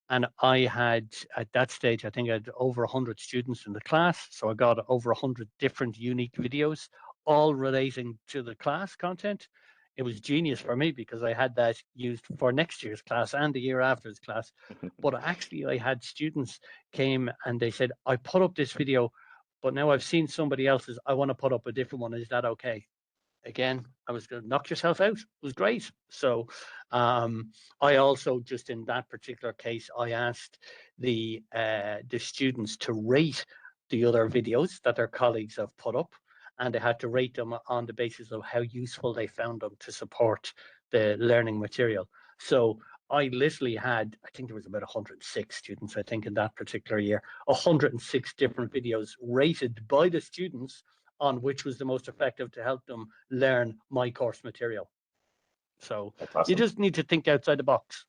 And I had, at that stage, I think I had over 100 students in the class. So I got over 100 different unique videos, all relating to the class content. It was genius for me because I had that used for next year's class and the year after's class. But actually, I had students came and they said, I put up this video, but now I've seen somebody else's. I want to put up a different one. Is that okay? Again, I was going to knock yourself out. It was great. So I also, just in that particular case, I asked the students to rate the other videos that their colleagues have put up, and they had to rate them on the basis of how useful they found them to support the learning material. So I literally had, I think there was about 106 students, I think, in that particular year, 106 different videos rated by the students on which was the most effective to help them learn my course material. So awesome. You just need to think outside the box.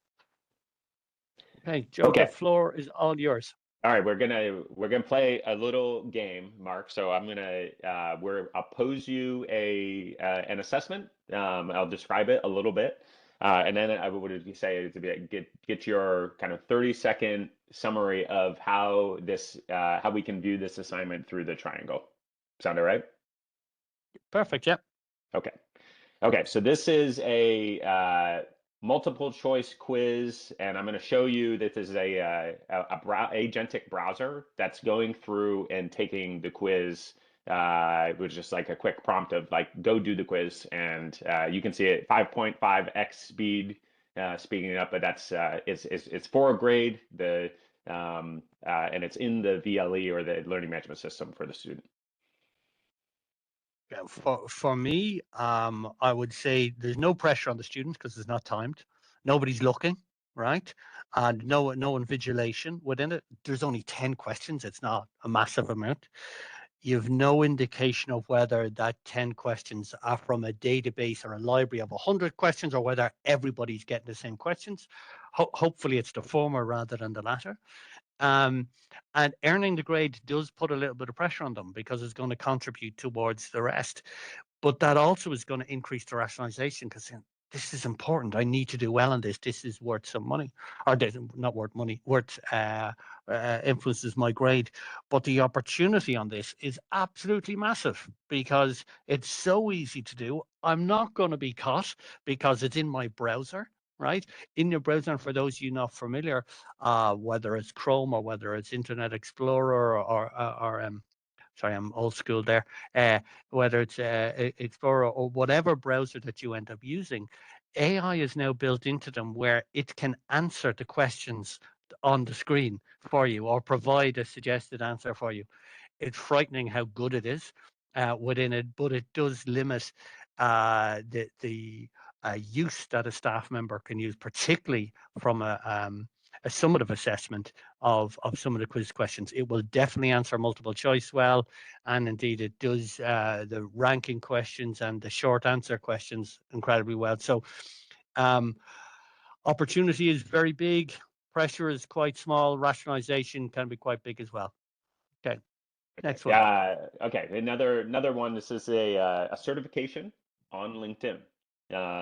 Okay, Joe, the floor is all yours. All right, we're gonna play a little game, Mark. So I'm gonna I'll pose you an assessment. I'll describe it a little bit, and then I would say to get your kind of 30-second summary of how we can view this assignment through the triangle. Sound all right? Perfect. Yep. Okay. So this is a multiple choice quiz, and I'm going to show you that this is a agentic browser that's going through and taking the quiz, which is just like a quick prompt of like, go do the quiz, and you can see it 5.5x speed, speeding it up, but that's it's for a grade, and it's in the VLE, or the learning management system, for the student. For me, I would say there's no pressure on the students because it's not timed. Nobody's looking, right? And no invigilation within it. There's only 10 questions. It's not a massive amount. You've no indication of whether that 10 questions are from a database or a library of 100 questions, or whether everybody's getting the same questions. Hopefully it's the former rather than the latter. Um, and earning the grade does put a little bit of pressure on them because it's going to contribute towards the rest. But that also is going to increase the rationalization, because this is important. I need to do well on this. This is worth some money, or not worth money, worth influences my grade. But the opportunity on this is absolutely massive because it's so easy to do. I'm not going to be caught because it's in my browser, right? In your browser, and for those of you not familiar, whether it's Chrome or whether it's Internet Explorer or sorry, I'm old school there. Whether it's Explorer or whatever browser that you end up using, AI is now built into them where it can answer the questions on the screen for you or provide a suggested answer for you. It's frightening how good it is within it, but it does limit the use that a staff member can use, particularly from a summative assessment of some of the quiz questions. It will definitely answer multiple choice well, and indeed it does the ranking questions and the short answer questions incredibly well. So opportunity is very big, pressure is quite small, rationalization can be quite big as well. Okay, next one. Okay. Another one. This is a certification on LinkedIn.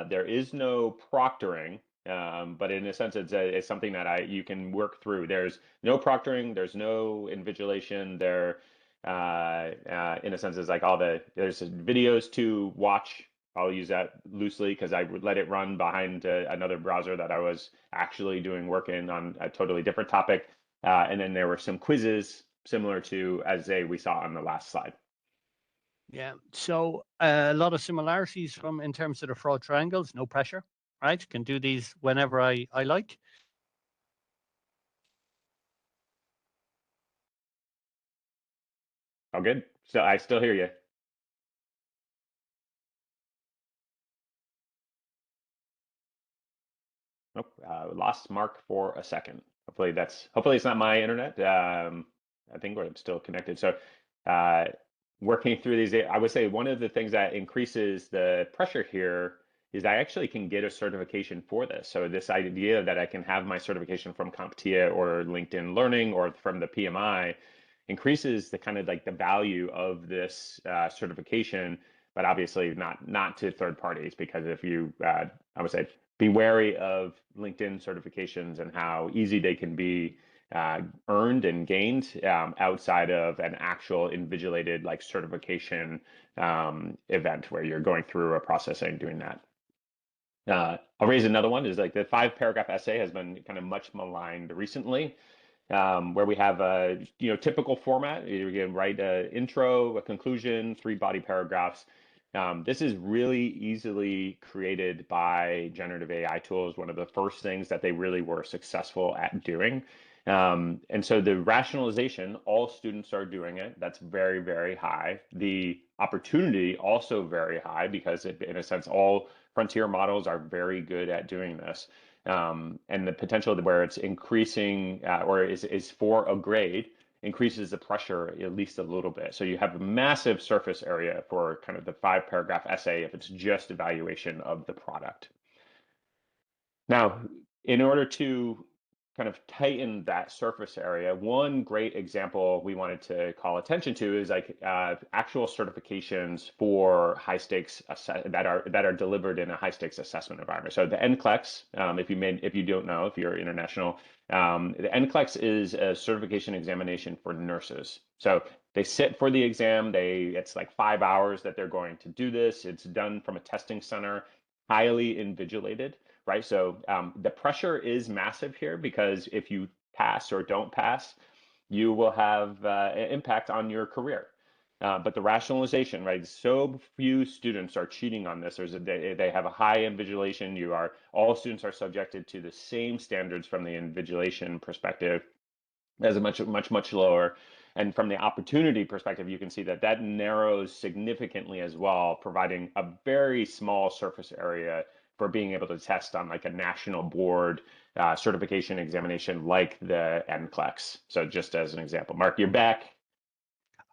There is no proctoring, but in a sense, it's something that you can work through. There's no proctoring. There's no invigilation. In a sense, it's like there's videos to watch. I'll use that loosely because I would let it run behind another browser that I was actually doing work in on a totally different topic. And then there were some quizzes similar to as we saw on the last slide. Yeah, so a lot of similarities from in terms of the fraud triangles, no pressure, right? Can do these whenever I like. Oh, good. So I still hear you. Nope, lost Mark for a second. Hopefully it's not my internet. I think I'm still connected. So working through these, I would say one of the things that increases the pressure here is I actually can get a certification for this. So this idea that I can have my certification from CompTIA or LinkedIn Learning or from the PMI increases the kind of like the value of this certification, but obviously not to third parties, because if you, I would say, be wary of LinkedIn certifications and how easy they can be earned and gained outside of an actual invigilated like certification event where you're going through a process and doing that. I'll raise another one is like the 5-paragraph essay has been kind of much maligned recently, where we have a typical format. You can write an intro, a conclusion, 3 body paragraphs. This is really easily created by generative AI tools. One of the first things that they really were successful at doing. And so the rationalization, all students are doing it. That's very, very high. The opportunity also very high because in a sense, all frontier models are very good at doing this. And the potential where it's increasing or is for a grade increases the pressure at least a little bit. So you have a massive surface area for kind of the 5-paragraph essay if it's just evaluation of the product. Now, in order to kind of tighten that surface area, one great example we wanted to call attention to is like actual certifications for high stakes that are delivered in a high stakes assessment environment. So the NCLEX, if you don't know, if you're international, the NCLEX is a certification examination for nurses. So they sit for the exam. It's like 5 hours that they're going to do this. It's done from a testing center, highly invigilated. Right. So the pressure is massive here because if you pass or don't pass, you will have an impact on your career. But the rationalization, right? So few students are cheating on this. They have a high invigilation. All students are subjected to the same standards from the invigilation perspective as a much lower. And from the opportunity perspective, you can see that narrows significantly as well, providing a very small surface area for being able to test on like a national board certification examination like the NCLEX. So just as an example, Mark, you're back.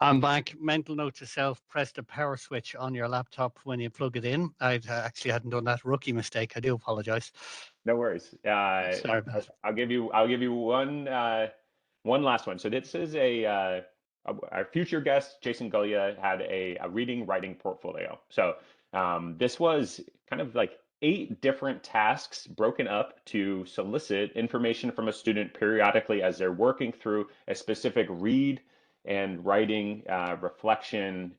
I'm back. Mental note to self, press the power switch on your laptop when you plug it in. I actually hadn't done that rookie mistake. I do apologize. No worries. Sorry about it. I'll give you one last one. So this is our future guest, Jason Gullia, had a reading writing portfolio. So this was kind of like 8 different tasks broken up to solicit information from a student periodically as they're working through a specific read and writing reflection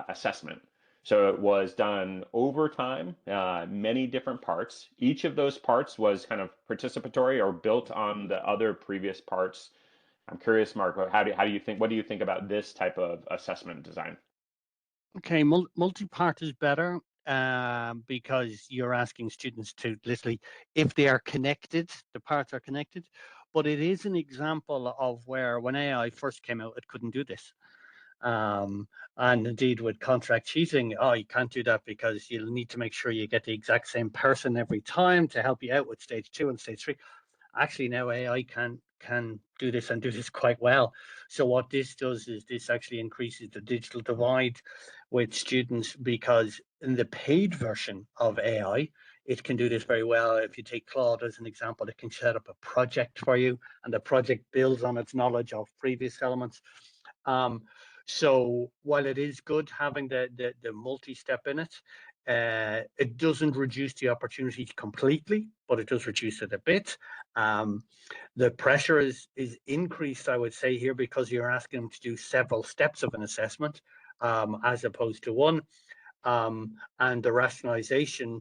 assessment. So it was done over time, many different parts. Each of those parts was kind of participatory or built on the other previous parts. I'm curious, Mark, how do you think, what do you think about this type of assessment design? Okay, multi-part is better because you're asking students to literally, if they are connected, the parts are connected. But it is an example of where when AI first came out, it couldn't do this. And indeed, with contract cheating, oh, you can't do that because you'll need to make sure you get the exact same person every time to help you out with stage 2 and stage 3. Actually, now AI can do this and do this quite well. So what this does is this actually increases the digital divide with students, because in the paid version of AI, it can do this very well. If you take Claude as an example, it can set up a project for you, and the project builds on its knowledge of previous elements. So while it is good having the multi-step in it, it doesn't reduce the opportunities completely, but it does reduce it a bit. The pressure is increased, I would say, here, because you're asking them to do several steps of an assessment as opposed to one. And the rationalization,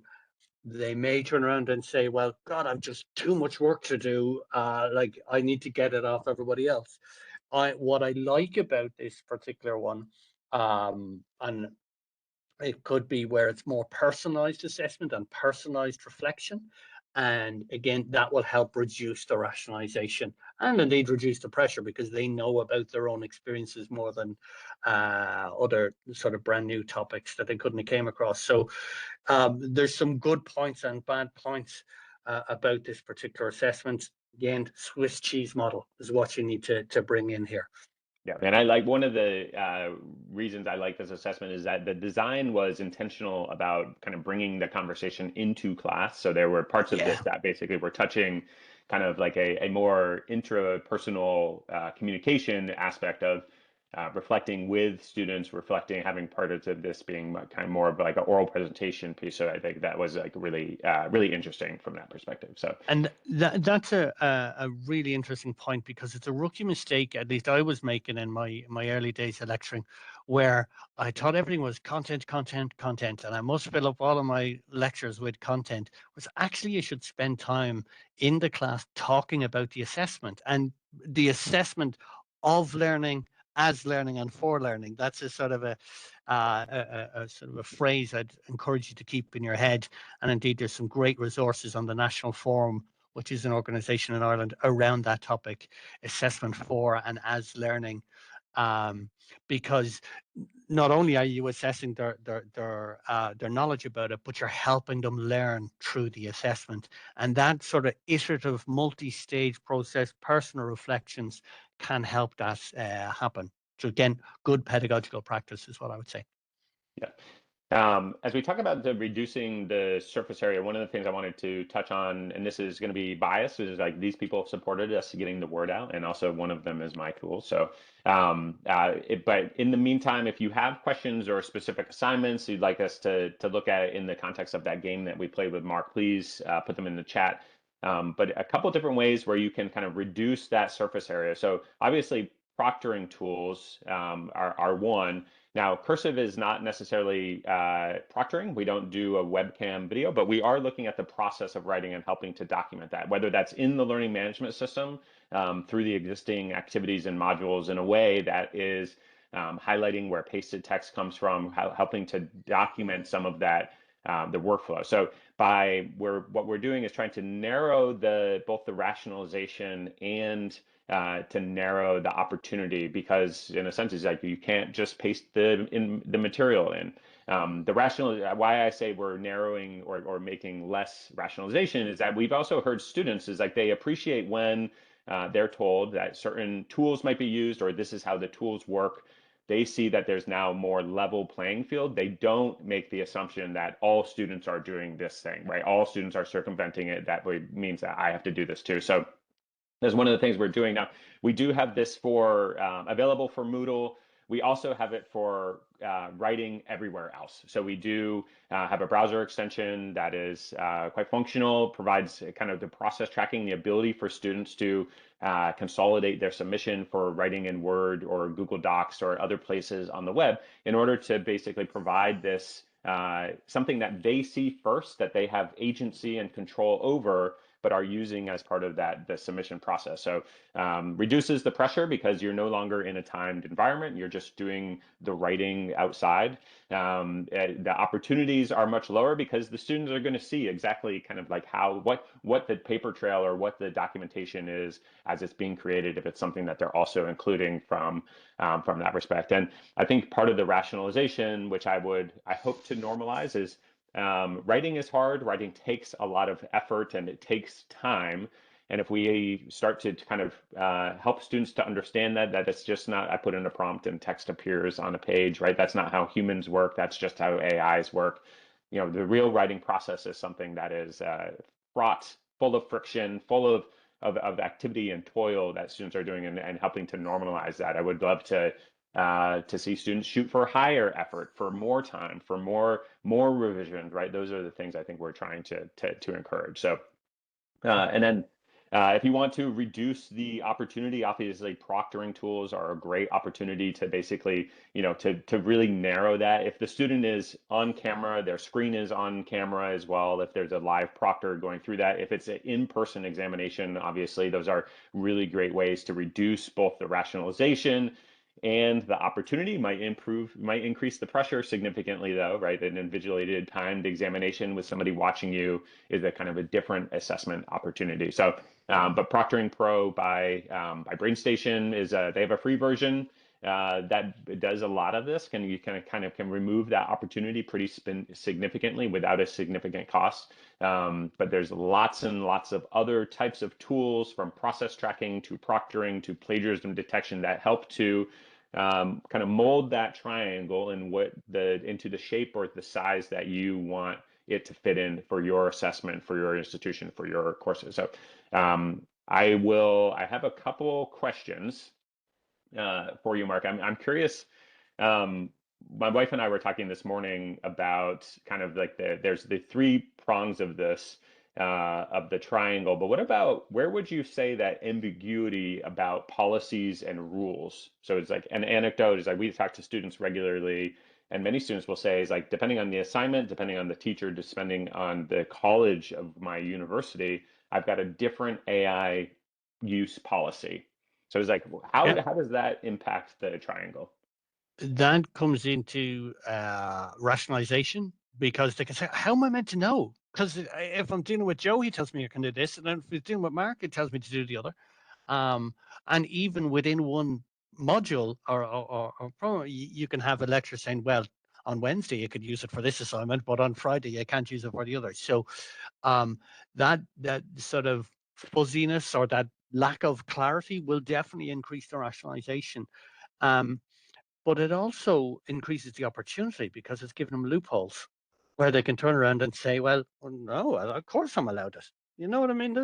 they may turn around and say, well, God, I've just too much work to do. Like, I need to get it off everybody else. What I like about this particular one, and it could be where it's more personalized assessment and personalized reflection. And again, that will help reduce the rationalization and indeed reduce the pressure, because they know about their own experiences more than other sort of brand new topics that they couldn't have came across. So there's some good points and bad points about this particular assessment. Again, Swiss cheese model is what you need to bring in here. Yeah, and I like one of the reasons I like this assessment is that the design was intentional about kind of bringing the conversation into class. So there were parts of this Yeah. that basically were touching kind of like a more intrapersonal communication aspect of reflecting with students, reflecting, having part of this being kind of more of like an oral presentation piece. So I think that was like really, really interesting from that perspective. So, And that's a really interesting point, because it's a rookie mistake, at least I was making in my early days of lecturing, where I thought everything was content, content, content, and I must fill up all of my lectures with content. Was actually, you should spend time in the class talking about the assessment and the assessment of learning, as learning, and for learning. That's a sort of a sort of a phrase I'd encourage you to keep in your head. And indeed, there's some great resources on the National Forum, which is an organization in Ireland, around that topic: assessment for and as learning. Because not only are you assessing their knowledge about it, but you're helping them learn through the assessment. And that sort of iterative, multi-stage process, personal reflections, can help that happen. So again, good pedagogical practice is what I would say. yeah. As we talk about the reducing the surface area, one of the things I wanted to touch on, and this is going to be biased, is like these people have supported us getting the word out, and also one of them is my tool. So, but in the meantime, if you have questions or specific assignments you'd like us to look at in the context of that game that we played with Mark, please put them in the chat. But a couple different ways where you can kind of reduce that surface area. So obviously, proctoring tools are one. Now, Cursive is not necessarily proctoring. We don't do a webcam video, but we are looking at the process of writing and helping to document that, whether that's in the learning management system through the existing activities and modules in a way that is highlighting where pasted text comes from, helping to document some of that, the workflow. So what we're doing is trying to narrow both the rationalization and to narrow the opportunity, because in a sense it's like you can't just paste the material in. The rational Why I say we're narrowing or making less rationalization is that we've also heard students is like they appreciate when they're told that certain tools might be used, or this is how the tools work. They see that there's now more level playing field. They don't make the assumption that all students are doing this thing, right? All students are circumventing it. That means that I have to do this too. So that's one of the things we're doing now. We do have this for available for Moodle. We also have it for writing everywhere else. So we do have a browser extension that is quite functional, provides kind of the process tracking, the ability for students to consolidate their submission for writing in Word or Google Docs or other places on the web in order to basically provide this something that they see first, that they have agency and control over, but are using as part of the submission process. So reduces the pressure because you're no longer in a timed environment. You're just doing the writing outside. The opportunities are much lower because the students are going to see exactly kind of like what the paper trail or what the documentation is as it's being created, if it's something that they're also including from that respect. And I think part of the rationalization, which I hope to normalize, is writing is hard. Writing takes a lot of effort and it takes time. And if we start to kind of help students to understand that it's just not, I put in a prompt and text appears on a page, right? That's not how humans work. That's just how AIs work. The real writing process is something that is fraught, full of friction, full of activity and toil that students are doing, and helping to normalize that. I would love to see students shoot for higher effort, for more time, for more revisions, right? Those are the things I think we're trying to encourage. So, and then if you want to reduce the opportunity, obviously proctoring tools are a great opportunity to basically, to really narrow that. If the student is on camera, their screen is on camera as well. If there's a live proctor going through that, if it's an in-person examination, obviously those are really great ways to reduce both the rationalization and the opportunity. Might increase the pressure significantly though, right? An invigilated timed examination with somebody watching you is a kind of a different assessment opportunity. So, but Proctoring Pro by BrainStation they have a free version that does a lot of this. You can remove that opportunity pretty significantly without a significant cost. But there's lots and lots of other types of tools, from process tracking to proctoring to plagiarism detection, that help to kind of mold that triangle into the shape or the size that you want it to fit in for your assessment, for your institution, for your courses. So I have a couple questions for you, Mark. I'm curious. My wife and I were talking this morning about kind of like there's the three prongs of this of the triangle, but where would you say that ambiguity about policies and rules? So it's like an anecdote is like, we talk to students regularly, and many students will say is like, depending on the assignment, depending on the teacher, depending on the college of my university, I've got a different AI use policy. So it's like, how does that impact the triangle? That comes into rationalization, because they can say, how am I meant to know? Because if I'm dealing with Joe, he tells me I can do this, and then if he's dealing with Mark, it tells me to do the other. And even within one module or program, you can have a lecture saying, well, on Wednesday you could use it for this assignment, but on Friday you can't use it for the other. So that sort of fuzziness or that lack of clarity will definitely increase the rationalization. But it also increases the opportunity, because it's giving them loopholes where they can turn around and say, well, no, of course I'm allowed it. You know what I mean?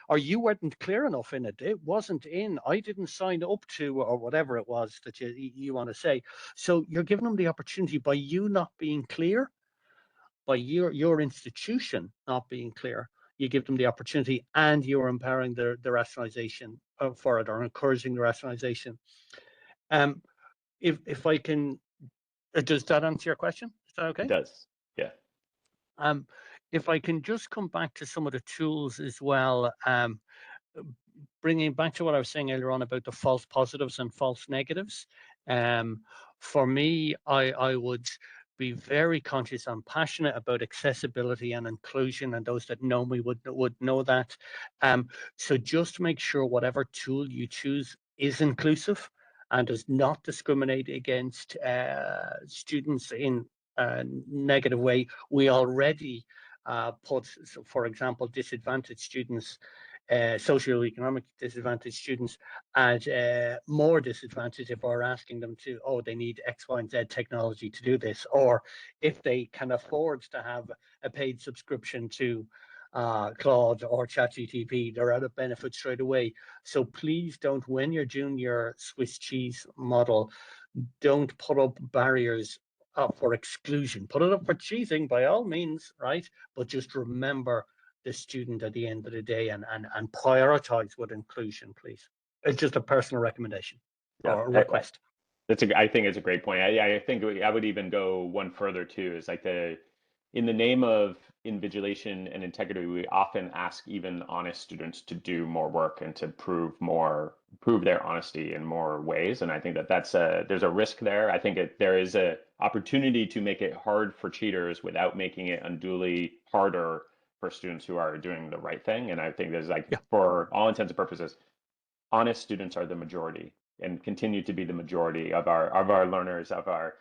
Or you weren't clear enough in it. It wasn't in. I didn't sign up to, or whatever it was that you want to say. So you're giving them the opportunity, by you not being clear, by your institution not being clear, you give them the opportunity, and you're empowering the rationalization for it, or encouraging the rationalization. If I can, does that answer your question? Is that okay? It does. Yeah. If I can just come back to some of the tools as well, bringing back to what I was saying earlier on about the false positives and false negatives. For me, I would be very conscious. I'm passionate about accessibility and inclusion, and those that know me would know that. So just make sure whatever tool you choose is inclusive and does not discriminate against students in a negative way. We already put, so for example, disadvantaged students, socioeconomic disadvantaged students at more disadvantage if we're asking them to, oh, they need X, Y, and Z technology to do this, or if they can afford to have a paid subscription to Claude or ChatGTP, they're out of benefit straight away. So please don't, when you're doing your Swiss cheese model, don't put up barriers for exclusion. Put it up for cheesing by all means, right? But just remember the student at the end of the day, and prioritize with inclusion, please. It's just a personal recommendation or Yeah, request. I think it's a great point. I think I would even go one further too. Is like in the name of invigilation and integrity, we often ask even honest students to do more work and to prove their honesty in more ways. And I think there's a risk there. I think there is a opportunity to make it hard for cheaters without making it unduly harder for students who are doing the right thing. And I think there's for all intents and purposes, honest students are the majority and continue to be the majority of our learners, of our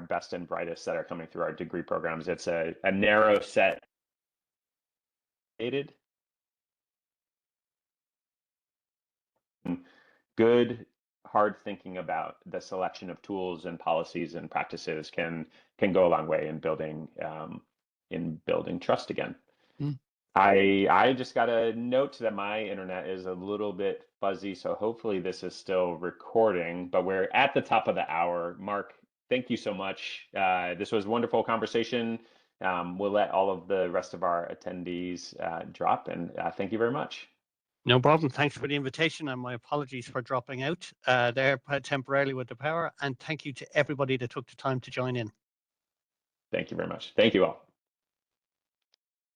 best and brightest that are coming through our degree programs. It's a narrow set. Good, hard thinking about the selection of tools and policies and practices can go a long way in building trust again. I just got a note that my internet is a little bit fuzzy, so hopefully this is still recording, but we're at the top of the hour. Mark, thank you so much. This was a wonderful conversation. We'll let all of the rest of our attendees drop, and thank you very much. No problem. Thanks for the invitation, and my apologies for dropping out there temporarily with the power. And thank you to everybody that took the time to join in. Thank you very much. Thank you all.